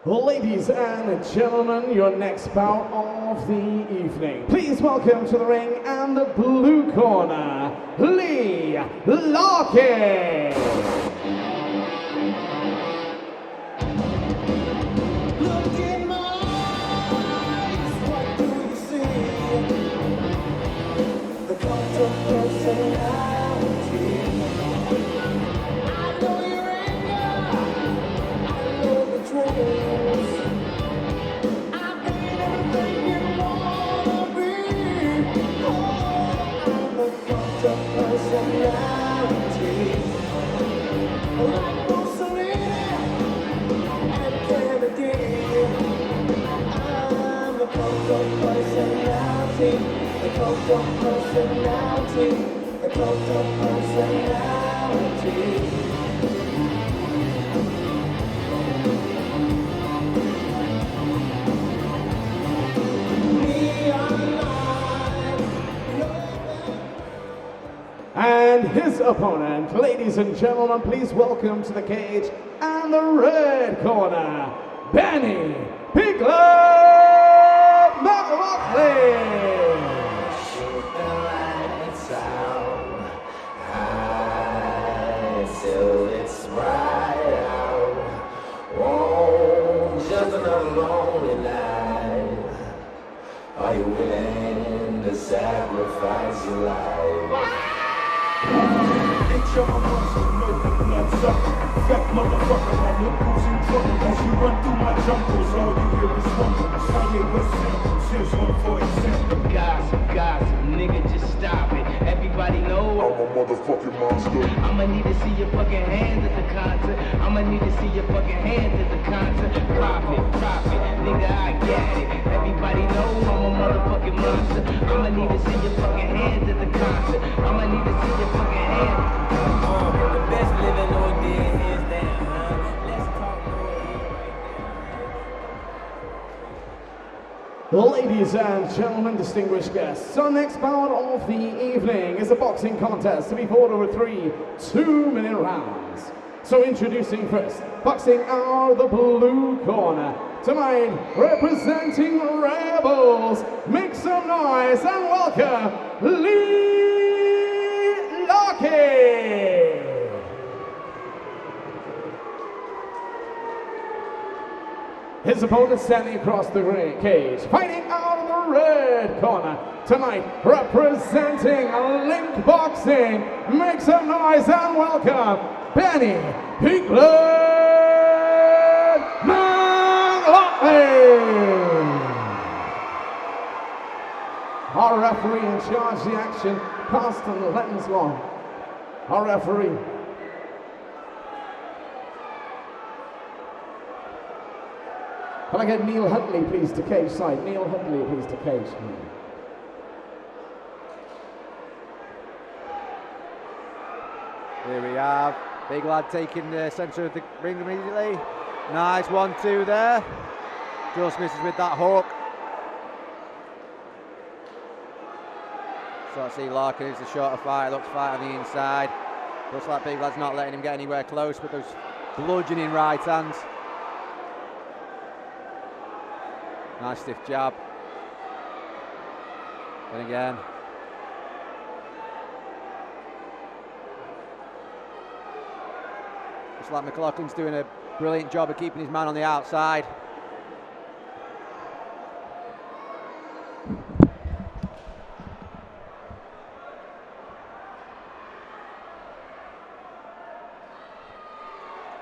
Ladies and gentlemen, your next bout of the evening. Please welcome to the ring and the blue corner, Lakin. Look in my eyes, what do you see? The cult of personality. I know your anger, I know the truth. I ain't everything you wanna be. Oh, I'm the cult of personality. Like Mussolini and Kennedy. I'm the cult of personality. The cult of personality. The cult of personality. And his opponent, ladies and gentlemen, please welcome to the cage and the red corner, Benny Mclaughlin. Shoot the lights out, high till it's bright out. Oh, just another lonely night. Are you willing to sacrifice your life? Ain't your muscle, no nuts up. Fat motherfucker, my nipples in trouble. As you run through my jungles, all you hear is rumbles. Kanye West samples, here's one for example. Gossip, nigga, just stop it. Everybody know I'm a motherfucking monster. I'ma need to see your fucking hands at the concert. I'ma need to see your fucking hands at the concert. Profit, nigga, I got it. Everybody know I'm a motherfucking monster. I'ma need to see your fucking hands at the concert. I'ma need to see your fucking hands. The best living or dead hands down, huh? Let's talk more right now. Ladies and gentlemen, distinguished guests, our next bout of the evening is a boxing contest to be fought over 3 2-minute rounds. So introducing first, boxing out of the blue corner, tonight representing Rebels, make some noise and welcome Lakin. His opponent standing across the cage, fighting out of the red corner, tonight representing Link Boxing, make some noise and welcome Benny Mclaughlin. Our referee in charge of the action, Carsten Lettenswong. Our referee. Can I get Neil Huntley, please, to cage side? Neil Huntley, please, to cage. Here we have Big Lad taking the centre of the ring immediately. Nice 1-2 there. Just misses with that hook. So I see Larkin is the shorter fight, looks fight on the inside. Looks like Big Lad's not letting him get anywhere close with those bludgeoning right hands. Nice stiff jab. And again. Looks like McLaughlin's doing a brilliant job of keeping his man on the outside.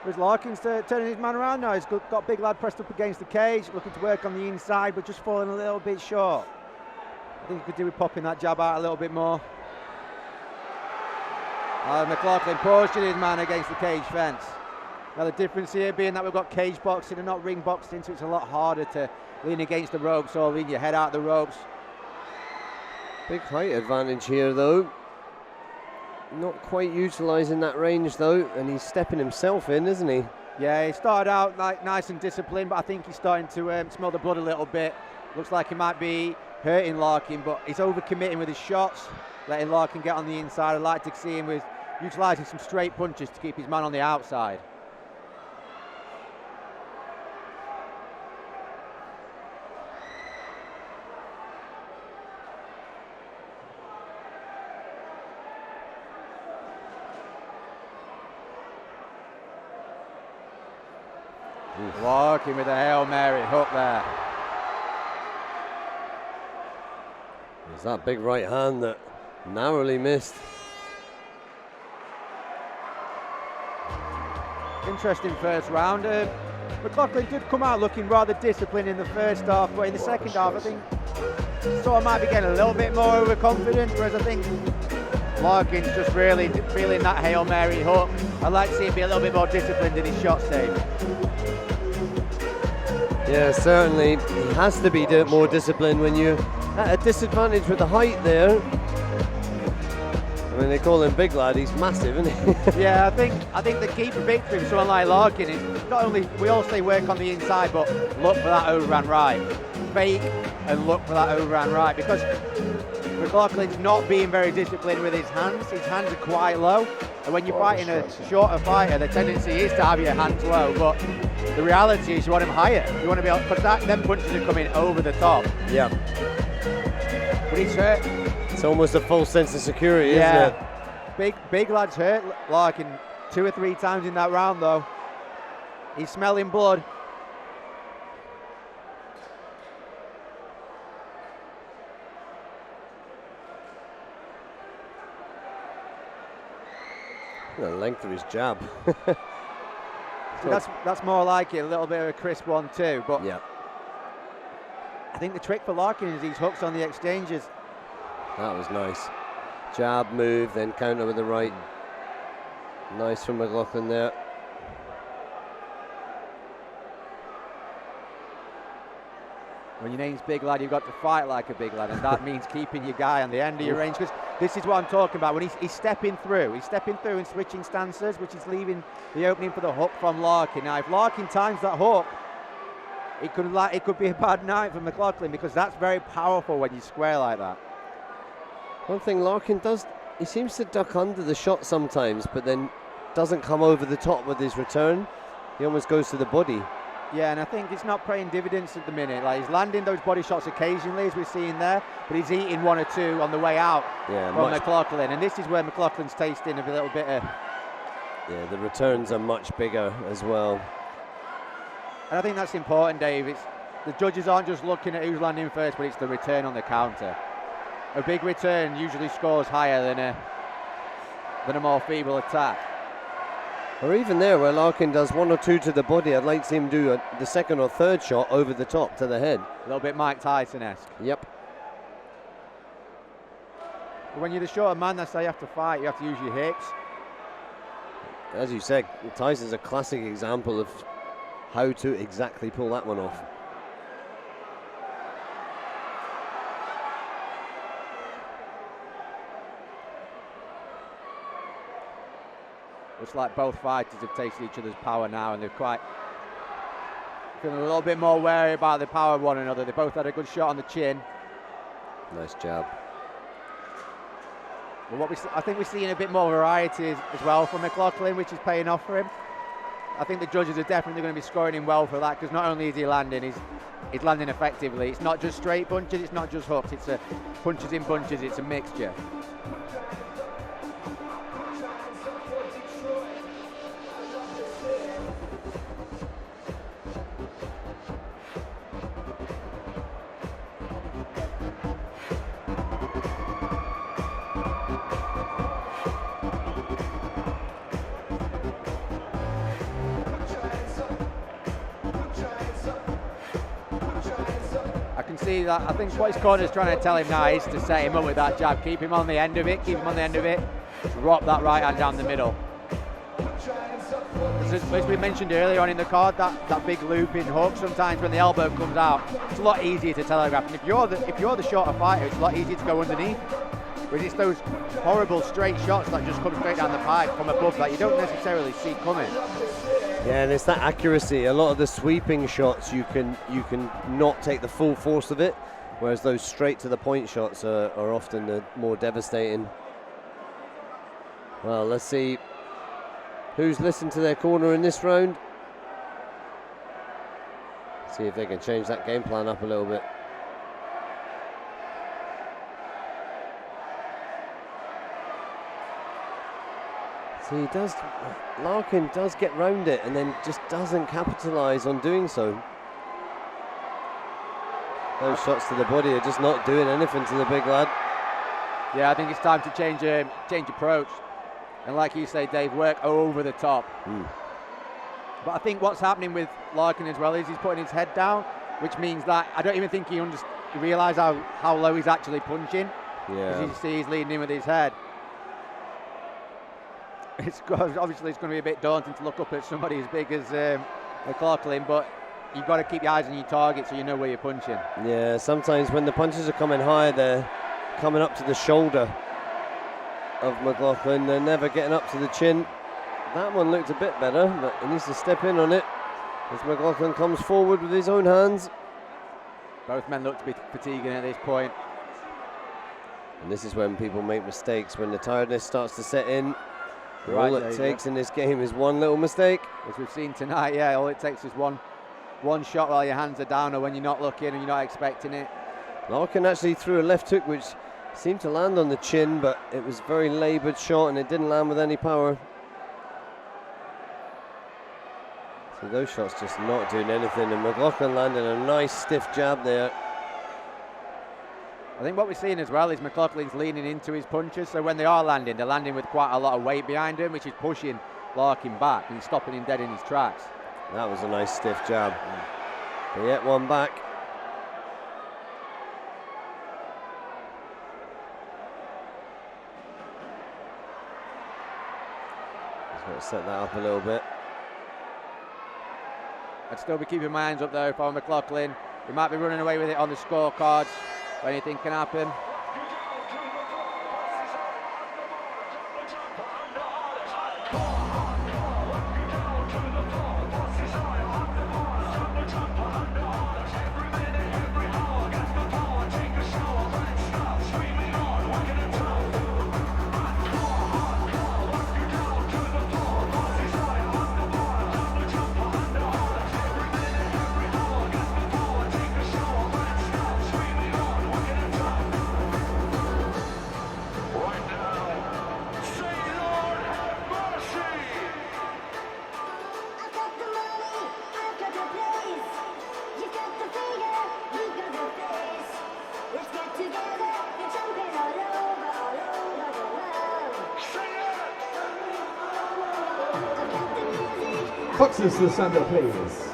Whereas Larkin's turning his man around now. He's got Big Lad pressed up against the cage, looking to work on the inside, but just falling a little bit short. I think he could do with popping that jab out a little bit more. Mclaughlin pushing his man against the cage fence. Now the difference here being that we've got cage boxing and not ring boxing, so it's a lot harder to lean against the ropes or lean your head out the ropes. Big height advantage here though. Not quite utilising that range though, and he's stepping himself in, isn't he? Yeah, he started out like nice and disciplined, but I think he's starting to smell the blood a little bit. Looks like he might be hurting Larkin, but he's overcommitting with his shots, letting Larkin get on the inside. I'd like to see him with utilising some straight punches to keep his man on the outside. Lakin with a Hail Mary hook there. There's that big right hand that narrowly missed. Interesting first round. Mclaughlin did come out looking rather disciplined in the first half, but in the second half I think sort of might be getting a little bit more overconfident, whereas I think Larkin's just really feeling that Hail Mary hook. I'd like to see him be a little bit more disciplined in his shots, Dave. Yeah, certainly. He has to be more disciplined when you're at a disadvantage with the height there. I mean, they call him big lad, he's massive, isn't he? Yeah, I think the key for victory for someone like Larkin is not only, we all say work on the inside, but look for that overhand right. Fake and look for that overhand right, because Mclaughlin's not being very disciplined with his hands. His hands are quite low, and when you're fighting a shorter fighter, the tendency is to have your hands low, but the reality is you want him higher. You want to be able, because them punches are coming over the top. Yeah. But he's hurt. It's almost a false sense of security, isn't it? Big lad's hurt Larkin 2 or 3 times in that round though. He's smelling blood. The length of his jab. So that's more like it, a little bit of a crisp one too, but yeah. I think the trick for Larkin is these hooks on the exchanges. That was nice. Jab, move, then counter with the right. Nice from Mclaughlin there. When your name's big lad, you've got to fight like a big lad, and that means keeping your guy on the end of your range, because this is what I'm talking about. When he's stepping through and switching stances, which is leaving the opening for the hook from Larkin. Now, if Larkin times that hook, it could be a bad night for Mclaughlin, because that's very powerful when you square like that. One thing Larkin does, he seems to duck under the shot sometimes, but then doesn't come over the top with his return. He almost goes to the body. Yeah, and I think it's not paying dividends at the minute. Like, he's landing those body shots occasionally, as we're seeing there, but he's eating 1 or 2 on the way out from Mclaughlin. And this is where Mclaughlin's tasting a little bit of... Yeah, the returns are much bigger as well. And I think that's important, Dave. The judges aren't just looking at who's landing first, but it's the return on the counter. A big return usually scores higher than a more feeble attack. Or even there, where Larkin does 1 or 2 to the body, I'd like to see him do the second or third shot over the top to the head. A little bit Mike Tyson-esque. Yep. But when you're the shorter man, that's how you have to fight. You have to use your hips. As you said, Tyson's a classic example of how to exactly pull that one off. Looks like both fighters have tasted each other's power now, and they're quite feeling a little bit more wary about the power of one another. They both had a good shot on the chin. Nice jab. But I think we're seeing a bit more variety as well from Mclaughlin, which is paying off for him. I think the judges are definitely going to be scoring him well for that, because not only is he landing, he's landing effectively. It's not just straight punches, it's not just hooks, it's punches in bunches, it's a mixture. See that, I think what his corner is trying to tell him now is to set him up with that jab, keep him on the end of it, drop that right hand down the middle. As we mentioned earlier on in the card, that big looping hook, sometimes when the elbow comes out, it's a lot easier to telegraph, and if you're the shorter fighter, it's a lot easier to go underneath. Whereas it's those horrible straight shots that just come straight down the pipe from above that you don't necessarily see coming. Yeah, and it's that accuracy. A lot of the sweeping shots, you can not take the full force of it, whereas those straight to the point shots are often the more devastating. Well, let's see who's listened to their corner in this round. See if they can change that game plan up a little bit. So he does, Larkin does get round it and then just doesn't capitalise on doing so. Those shots to the body are just not doing anything to the big lad. Yeah, I think it's time to change approach. And like you say, Dave, work over the top. But I think what's happening with Larkin as well is he's putting his head down, which means that I don't even think he realises how low he's actually punching. Yeah. As you see, he's leaning in with his head. Obviously, it's going to be a bit daunting to look up at somebody as big as Mclaughlin, but you've got to keep your eyes on your target so you know where you're punching. Yeah, sometimes when the punches are coming high, they're coming up to the shoulder of Mclaughlin. They're never getting up to the chin. That one looked a bit better, but he needs to step in on it as Mclaughlin comes forward with his own hands. Both men look to be fatiguing at this point. And this is when people make mistakes, when the tiredness starts to set in. Right, all it takes in this game is one little mistake. As we've seen tonight, yeah, all it takes is one shot while your hands are down or when you're not looking and you're not expecting it. Larkin actually threw a left hook which seemed to land on the chin, but it was a very laboured shot and it didn't land with any power. So those shots just not doing anything, and Mclaughlin landed a nice stiff jab there. I think what we're seeing as well is Mclaughlin's leaning into his punches, so when they are landing, they're landing with quite a lot of weight behind him, which is pushing Larkin back and stopping him dead in his tracks. That was a nice stiff jab. But yet one back. Just got to set that up a little bit. I'd still be keeping my hands up though for Mclaughlin. He might be running away with it on the scorecards. Anything can happen. Boxers to the center, please.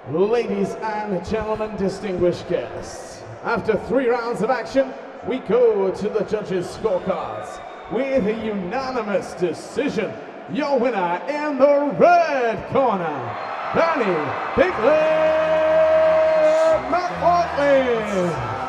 Ladies and gentlemen, distinguished guests, after 3 rounds of action, we go to the judges' scorecards with a unanimous decision. Your winner in the red corner, Mclaughlin.